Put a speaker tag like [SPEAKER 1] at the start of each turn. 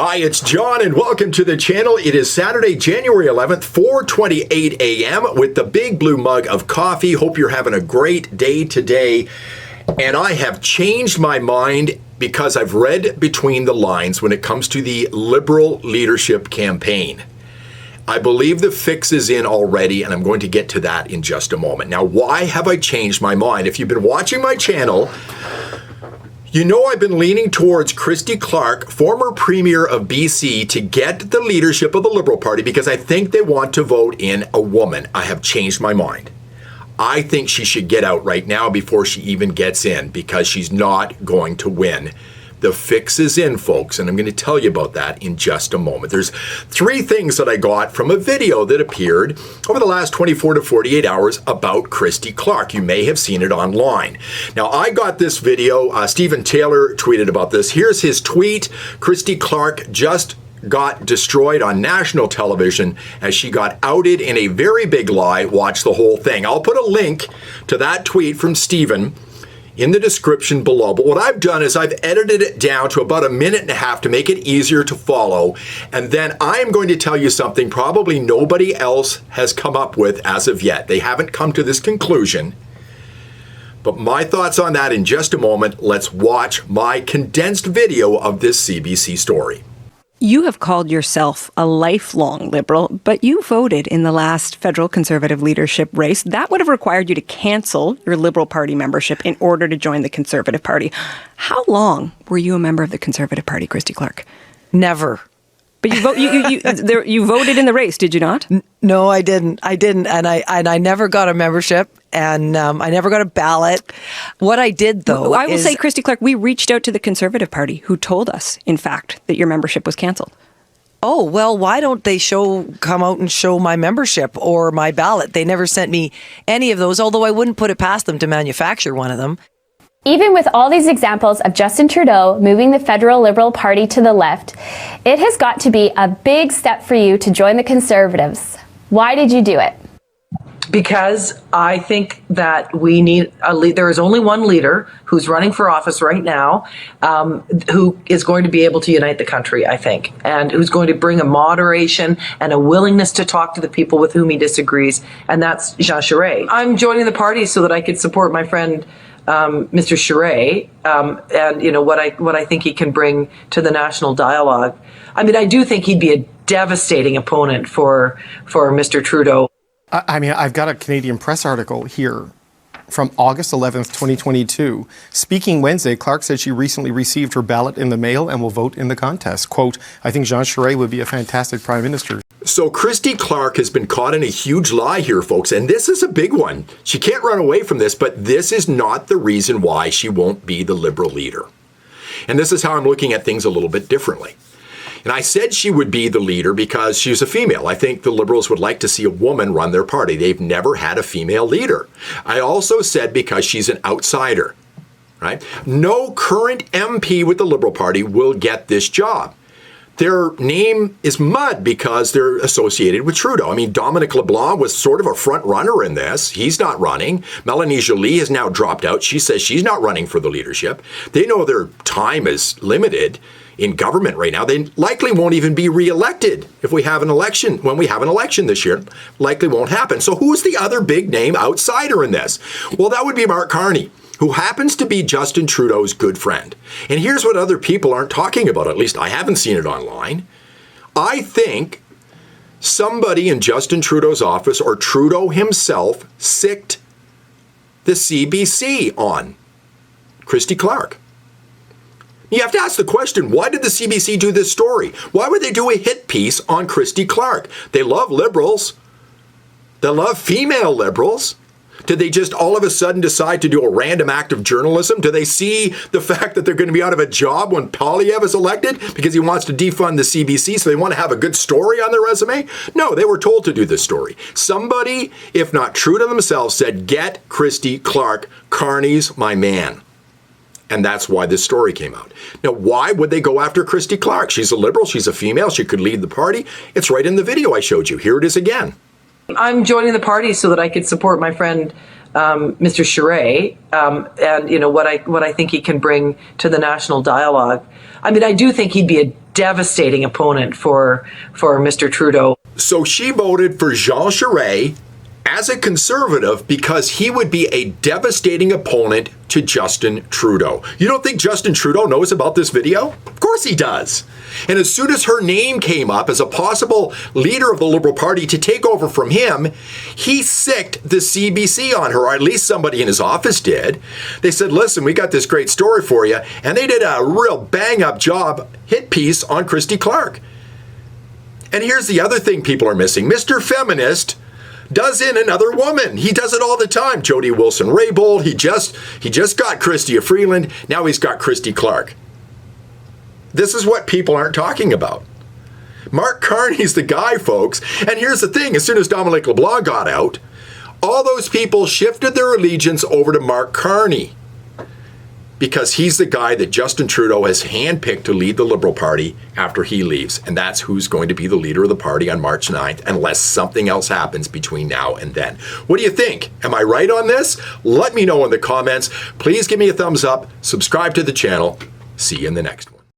[SPEAKER 1] Hi, it's John, and welcome to the channel. It is Saturday, January 11th, 4:28 a.m. with the big blue mug of coffee. Hope you're having a great day today. And I have changed my mind because I've read between the lines when it comes to the Liberal leadership campaign. I believe the fix is in already, and I'm going to get to that in just a moment. Now, why have I changed my mind? If you've been watching my channel, you know I've been leaning towards Christy Clark, former Premier of BC, to get the leadership of the Liberal Party because I think they want to vote in a woman. I have changed my mind. I think she should get out right now before she even gets in because she's not going to win. The fix is in, folks, and I'm going to tell you about that in just a moment. There's three things that I got from a video that appeared over the last 24 to 48 hours about Christy Clark. You may have seen it online. Now, I got this video. Stephen Taylor tweeted about this. Here's his tweet. Christy Clark just got destroyed on national television as she got outed in a very big lie. Watch the whole thing. I'll put a link to that tweet from Stephen in the description below. But what I've done is I've edited it down to about a minute and a half to make it easier to follow. And then I am going to tell you something probably nobody else has come up with as of yet. They haven't come to this conclusion. But my thoughts on that in just a moment. Let's watch my condensed video of this CBC story.
[SPEAKER 2] You have called yourself a lifelong Liberal, but you voted in the last federal Conservative leadership race. That would have required you to cancel your Liberal Party membership in order to join the Conservative Party. How long were you a member of the Conservative Party, Christy Clark?
[SPEAKER 3] Never.
[SPEAKER 2] But you voted in the race, did you not?
[SPEAKER 3] No, I didn't. And I never got a membership, and I never got a ballot. What I did, though,
[SPEAKER 2] I will say, Christy Clark, we reached out to the Conservative Party, who told us, in fact, that your membership was cancelled.
[SPEAKER 3] Oh, well, why don't they come out and show my membership or my ballot? They never sent me any of those, although I wouldn't put it past them to manufacture one of them.
[SPEAKER 4] Even with all these examples of Justin Trudeau moving the federal Liberal Party to the left, it has got to be a big step for you to join the Conservatives. Why did you do it?
[SPEAKER 3] Because I think that we need a lead. There is only one leader who's running for office right now, who is going to be able to unite the country, I think, and who's going to bring a moderation and a willingness to talk to the people with whom he disagrees, and that's Jean Charest. I'm joining the party so that I could support my friend Mr. Charest, and you know what I think he can bring to the national dialogue. I mean, I do think he'd be a devastating opponent for Mr. Trudeau.
[SPEAKER 5] I mean, I've got a Canadian Press article here from August 11th, 2022. Speaking Wednesday, Clark said she recently received her ballot in the mail and will vote in the contest. Quote, I think Jean Charest would be a fantastic prime minister.
[SPEAKER 1] So Christy Clark has been caught in a huge lie here, folks, and this is a big one. She can't run away from this, but this is not the reason why she won't be the Liberal leader. And this is how I'm looking at things a little bit differently. And I said she would be the leader because she's a female. I think the Liberals would like to see a woman run their party. They've never had a female leader. I also said because she's an outsider, right? No current MP with the Liberal Party will get this job. Their name is mud because they're associated with Trudeau. I mean, Dominic LeBlanc was sort of a front runner in this. He's not running. Melanie Joly has now dropped out. She says she's not running for the leadership. They know their time is limited in government right now. They likely won't even be reelected if we have an election. When we have an election this year, likely won't happen. So who's the other big name outsider in this? Well, that would be Mark Carney, who happens to be Justin Trudeau's good friend. And here's what other people aren't talking about, at least I haven't seen it online. I think somebody in Justin Trudeau's office or Trudeau himself sicked the CBC on Christy Clark. You have to ask the question, why did the CBC do this story? Why would they do a hit piece on Christy Clark? They love Liberals. They love female Liberals. Did they just all of a sudden decide to do a random act of journalism? Do they see the fact that they're going to be out of a job when Poilievre is elected because he wants to defund the CBC, so they want to have a good story on their resume? No, they were told to do this story. Somebody, if not Trudeau themselves, said, get Christy Clark, Carney's my man. And that's why this story came out. Now, why would they go after Christy Clark? She's a Liberal, she's a female, she could lead the party. It's right in the video I showed you. Here it is again.
[SPEAKER 3] I'm joining the party so that I could support my friend Mr. Charest, and what I think he can bring to the national dialogue. I mean, I do think he'd be a devastating opponent for Mr. Trudeau.
[SPEAKER 1] So she voted for Jean Charest as a Conservative because he would be a devastating opponent to Justin Trudeau. You don't think Justin Trudeau knows about this video? Of course he does. And as soon as her name came up as a possible leader of the Liberal Party to take over from him, he sicked the CBC on her, or at least somebody in his office did. They said, listen, we got this great story for you. And they did a real bang-up job, hit piece on Christy Clark. And here's the other thing people are missing. Mr. Feminist does in another woman. He does it all the time. Jody Wilson-Raybould, he just got Chrystia Freeland. Now he's got Christy Clark. This is what people aren't talking about. Mark Carney's the guy, folks. And here's the thing. As soon as Dominic LeBlanc got out, all those people shifted their allegiance over to Mark Carney because he's the guy that Justin Trudeau has handpicked to lead the Liberal Party after he leaves. And that's who's going to be the leader of the party on March 9th, unless something else happens between now and then. What do you think? Am I right on this? Let me know in the comments. Please give me a thumbs up, subscribe to the channel. See you in the next one.